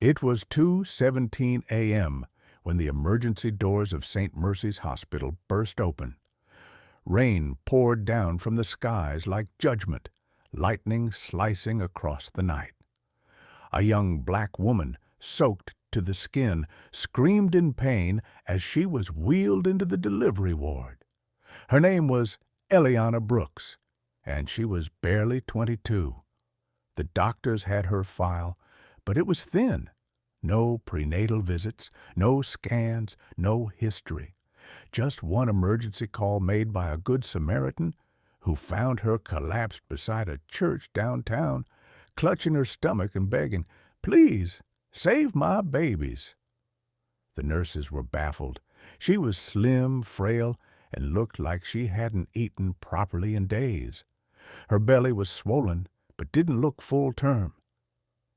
It was 2:17 a.m. when the emergency doors of St. Mercy's Hospital burst open. Rain poured down from the skies like judgment, lightning slicing across the night. A young black woman, soaked to the skin, screamed in pain as she was wheeled into the delivery ward. Her name was Eliana Brooks, and she was barely 22. The doctors had her file, but it was thin. No prenatal visits, no scans, no history. Just one emergency call made by a good Samaritan who found her collapsed beside a church downtown, clutching her stomach and begging, "Please, save my babies." The nurses were baffled. She was slim, frail, and looked like she hadn't eaten properly in days. Her belly was swollen, but didn't look full term.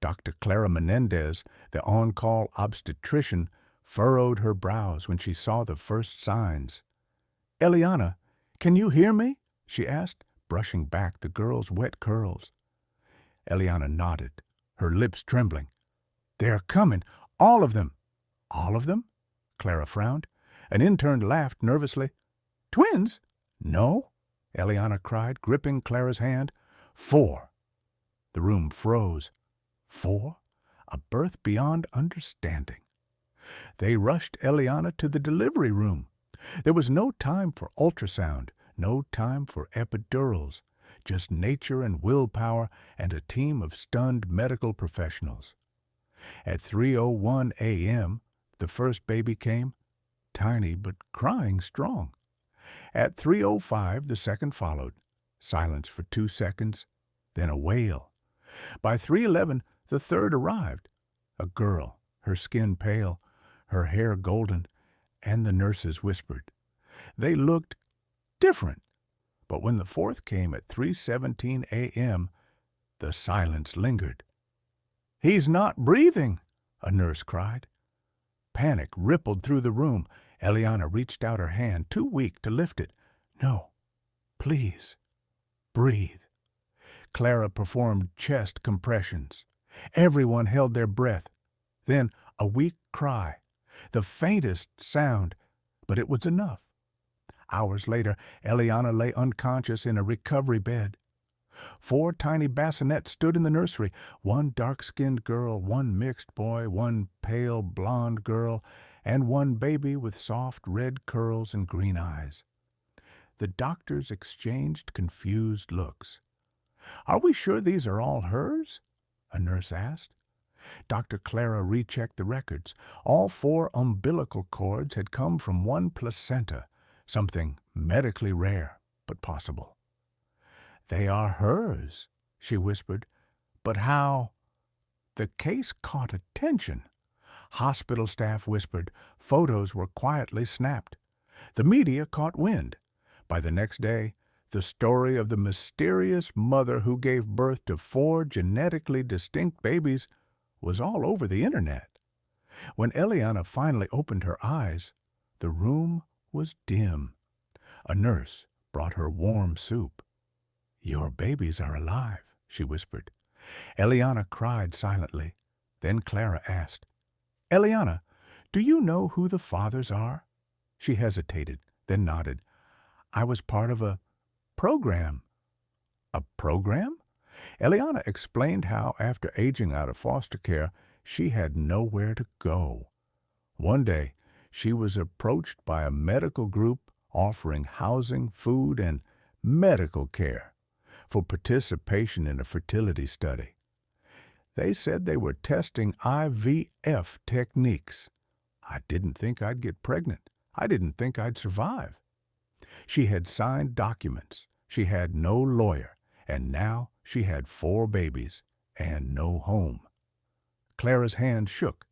Dr. Clara Menendez, the on-call obstetrician, furrowed her brows when she saw the first signs. "Eliana, can you hear me?" she asked, brushing back the girl's wet curls. Eliana nodded, her lips trembling. "They're coming, all of them." "All of them?" Clara frowned. An intern laughed nervously. "Twins?" "No," Eliana cried, gripping Clara's hand. "4." The room froze. 4? A birth beyond understanding. They rushed Eliana to the delivery room. There was no time for ultrasound, no time for epidurals, just nature and willpower and a team of stunned medical professionals. At 3:01 a.m., the first baby came, tiny but crying strong. At 3:05, the second followed. Silence for 2 seconds, then a wail. By 3:11, the third arrived. A girl, her skin pale, her hair golden, and the nurses whispered. They looked different. But when the fourth came at 3:17 a.m., the silence lingered. "He's not breathing," a nurse cried. Panic rippled through the room. Eliana reached out her hand, too weak to lift it. "No, please, breathe." Clara performed chest compressions. Everyone held their breath. Then a weak cry, the faintest sound, but it was enough. Hours later, Eliana lay unconscious in a recovery bed. 4 tiny bassinets stood in the nursery, one dark-skinned girl, one mixed boy, one pale blonde girl, and one baby with soft red curls and green eyes. The doctors exchanged confused looks. "Are we sure these are all hers?" a nurse asked. Dr. Clara rechecked the records. All 4 umbilical cords had come from one placenta, something medically rare but possible. "They are hers," she whispered. "But how?" The case caught attention. Hospital staff whispered. Photos were quietly snapped. The media caught wind. By the next day, the story of the mysterious mother who gave birth to 4 genetically distinct babies was all over the internet. When Eliana finally opened her eyes, the room was dim. A nurse brought her warm soup. "Your babies are alive," she whispered. Eliana cried silently. Then Clara asked, "Eliana, do you know who the fathers are?" She hesitated, then nodded. "I was part of a program." "A program?" Eliana explained how, after aging out of foster care, she had nowhere to go. One day, she was approached by a medical group offering housing, food, and medical care for participation in a fertility study. They said they were testing IVF techniques. I didn't think I'd get pregnant. I didn't think I'd survive. She had signed documents. She had no lawyer, and now she had 4 babies and no home. Clara's hand shook.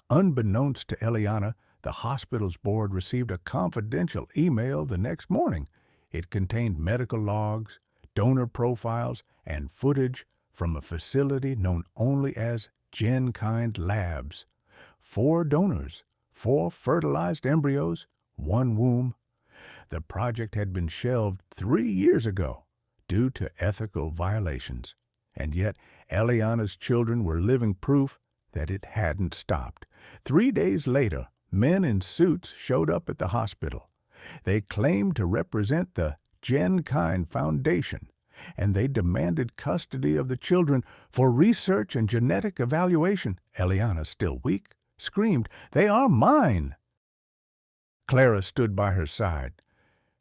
Unbeknownst to Eliana, the hospital's board received a confidential email the next morning. It contained medical logs, donor profiles, and footage from a facility known only as GenKind Labs. 4 donors, 4 fertilized embryos, 1 womb. The project had been shelved 3 years ago due to ethical violations, and yet Eliana's children were living proof that it hadn't stopped. 3 days later, men in suits showed up at the hospital. They claimed to represent the GenKind Foundation, and they demanded custody of the children for research and genetic evaluation. Eliana, still weak, screamed, "They are mine!" Clara stood by her side.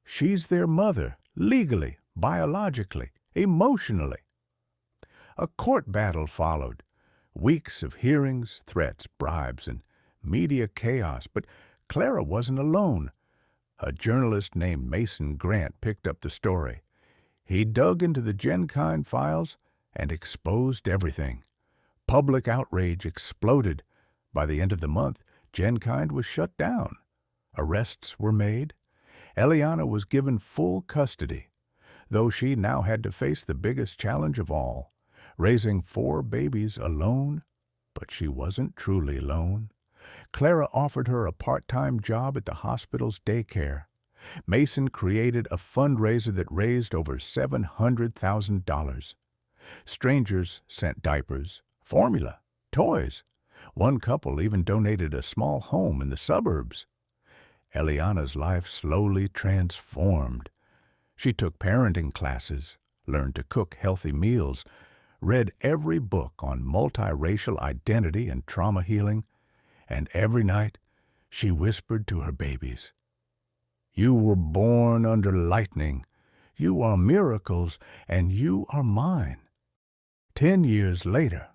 She's their mother, legally, biologically, emotionally. A court battle followed. Weeks of hearings, threats, bribes, and media chaos. But Clara wasn't alone. A journalist named Mason Grant picked up the story. He dug into the GenKind files and exposed everything. Public outrage exploded. By the end of the month, GenKind was shut down. Arrests were made. Eliana was given full custody, though she now had to face the biggest challenge of all, raising 4 babies alone. But she wasn't truly alone. Clara offered her a part-time job at the hospital's daycare. Mason created a fundraiser that raised over $700,000. Strangers sent diapers, formula, toys. One couple even donated a small home in the suburbs. Eliana's life slowly transformed. She took parenting classes, learned to cook healthy meals, read every book on multiracial identity and trauma healing, and every night she whispered to her babies, "You were born under lightning. You are miracles, and you are mine." 10 years later,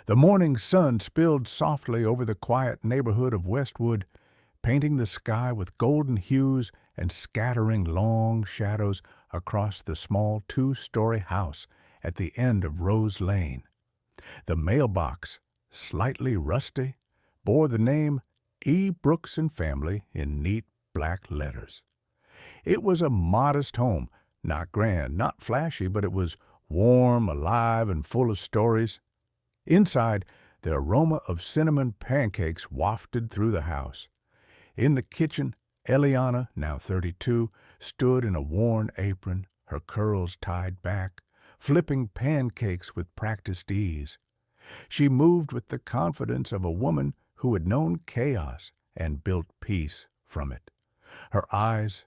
the morning sun spilled softly over the quiet neighborhood of Westwood, painting the sky with golden hues and scattering long shadows across the small 2-story house at the end of Rose Lane. The mailbox, slightly rusty, bore the name E. Brooks and Family in neat black letters. It was a modest home, not grand, not flashy, but it was warm, alive, and full of stories. Inside, the aroma of cinnamon pancakes wafted through the house. In the kitchen, Eliana, now 32, stood in a worn apron, her curls tied back, flipping pancakes with practiced ease. She moved with the confidence of a woman who had known chaos and built peace from it. Her eyes,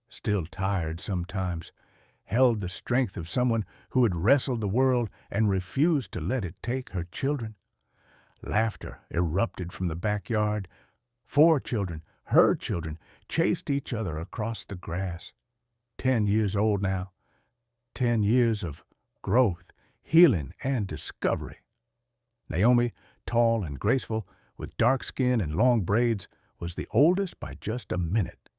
still tired sometimes, held the strength of someone who had wrestled the world and refused to let it take her children. Laughter erupted from the backyard. 4 children, her children, chased each other across the grass. 10 years old now. 10 years of growth, healing, and discovery. Naomi, tall and graceful, with dark skin and long braids, was the oldest by just a minute.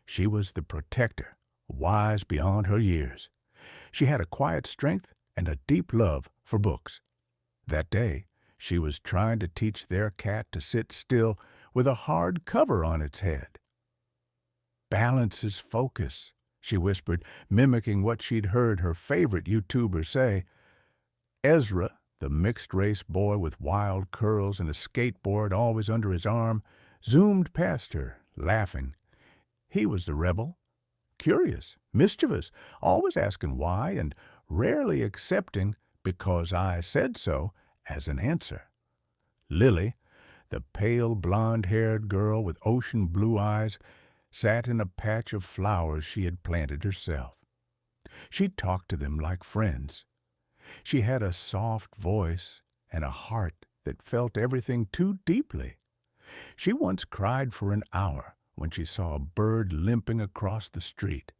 She was the protector, wise beyond her years. She had a quiet strength and a deep love for books. That day, she was trying to teach their cat to sit still with a hard cover on its head. "Balance is focus," she whispered, mimicking what she'd heard her favorite YouTuber say. Ezra, the mixed-race boy with wild curls and a skateboard always under his arm, zoomed past her, laughing. He was the rebel, curious, mischievous, always asking why and rarely accepting "because I said so" as an answer. Lily, the pale blonde-haired girl with ocean blue eyes, sat in a patch of flowers she had planted herself. She talked to them like friends. She had a soft voice and a heart that felt everything too deeply. She once cried for an hour when she saw a bird limping across the street.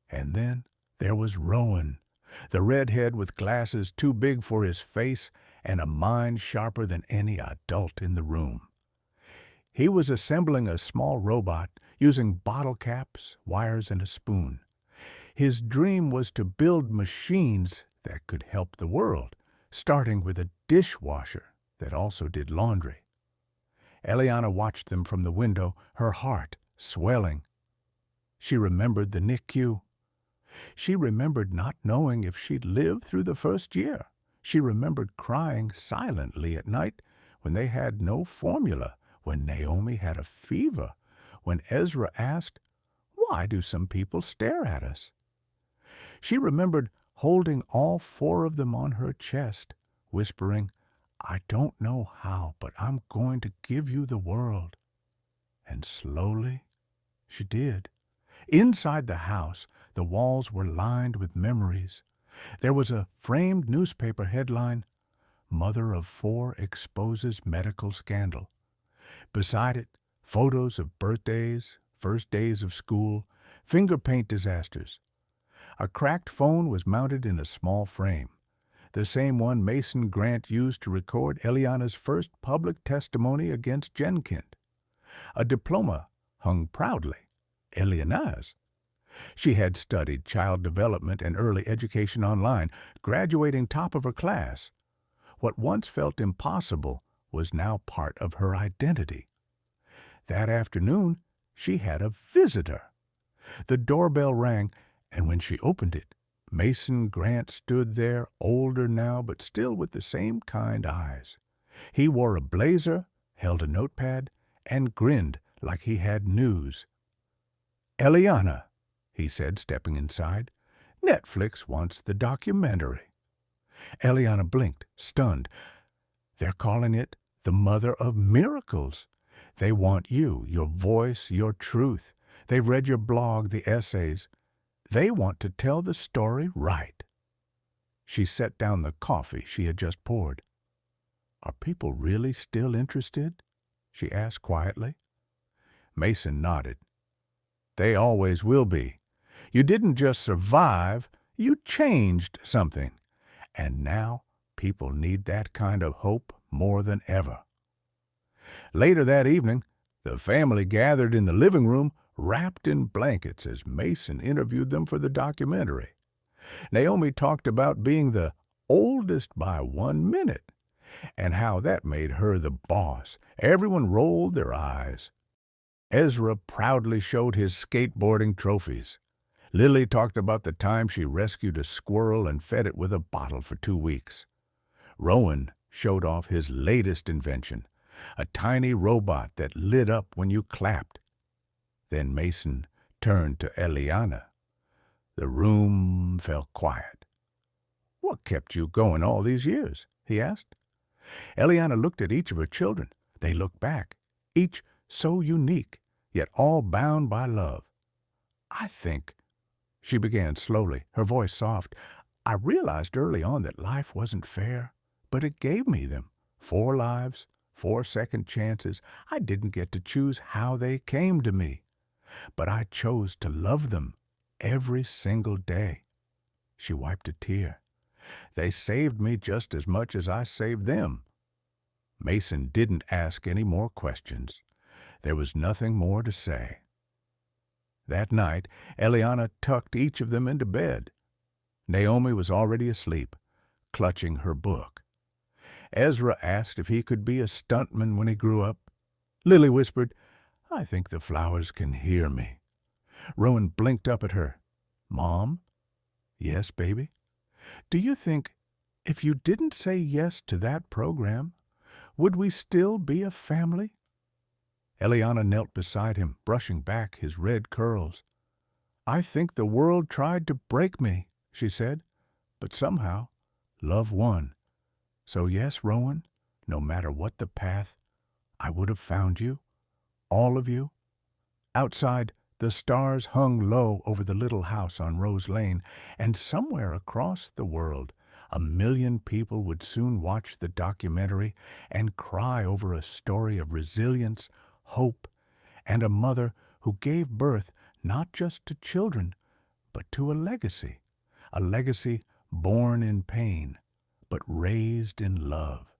And then there was Rowan, the redhead with glasses too big for his face and a mind sharper than any adult in the room. He was assembling a small robot using bottle caps, wires, and a spoon. His dream was to build machines that could help the world, starting with a dishwasher that also did laundry. Eliana watched them from the window, her heart swelling. She remembered the NICU. She remembered not knowing if she'd live through the first year. She remembered crying silently at night when they had no formula, when Naomi had a fever, when Ezra asked, "Why do some people stare at us?" She remembered holding all 4 of them on her chest, whispering, I don't know how, but I'm going to give you the world. And slowly she did. Inside the house, the walls were lined with memories. There was a framed newspaper headline, Mother of Four Exposes Medical Scandal. Beside it, photos of birthdays, first days of school, finger paint disasters. A cracked phone was mounted in a small frame, the same one Mason Grant used to record Eliana's first public testimony against Jenkind. A diploma hung proudly, Eliana's. She had studied child development and early education online, graduating top of her class. What once felt impossible was now part of her identity. That afternoon, she had a visitor. The doorbell rang, and when she opened it, Mason Grant stood there, older now, but still with the same kind eyes. He wore a blazer, held a notepad, and grinned like he had news. "Eliana," he said, stepping inside, "Netflix wants the documentary." Eliana blinked, stunned. "They're calling it The Mother of Miracles. They want you, your voice, your truth. They've read your blog, the essays. They want to tell the story right." She set down the coffee she had just poured. "Are people really still interested?" she asked quietly. Mason nodded. "They always will be. You didn't just survive, you changed something. And now people need that kind of hope more than ever." Later that evening, the family gathered in the living room, wrapped in blankets as Mason interviewed them for the documentary. Naomi talked about being the oldest by 1 minute, and how that made her the boss. Everyone rolled their eyes. Ezra proudly showed his skateboarding trophies. Lily talked about the time she rescued a squirrel and fed it with a bottle for 2 weeks. Rowan showed off his latest invention, a tiny robot that lit up when you clapped. Then Mason turned to Eliana. The room fell quiet. "What kept you going all these years?" he asked. Eliana looked at each of her children. They looked back, each so unique, yet all bound by love. "I think," she began slowly, her voice soft, "I realized early on that life wasn't fair, but it gave me them. 4 lives, 4 second chances. I didn't get to choose how they came to me, but I chose to love them every single day." She wiped a tear. "They saved me just as much as I saved them." Mason didn't ask any more questions. There was nothing more to say. That night, Eliana tucked each of them into bed. Naomi was already asleep, clutching her book. Ezra asked if he could be a stuntman when he grew up. Lily whispered, "I think the flowers can hear me." Rowan blinked up at her. "Mom?" "Yes, baby?" "Do you think, if you didn't say yes to that program, would we still be a family?" Eliana knelt beside him, brushing back his red curls. "I think the world tried to break me," she said, "but somehow love won. So yes, Rowan, no matter what the path, I would have found you, all of you." Outside, the stars hung low over the little house on Rose Lane, and somewhere across the world, 1,000,000 people would soon watch the documentary and cry over a story of resilience, hope, and a mother who gave birth not just to children, but to a legacy born in pain, but raised in love.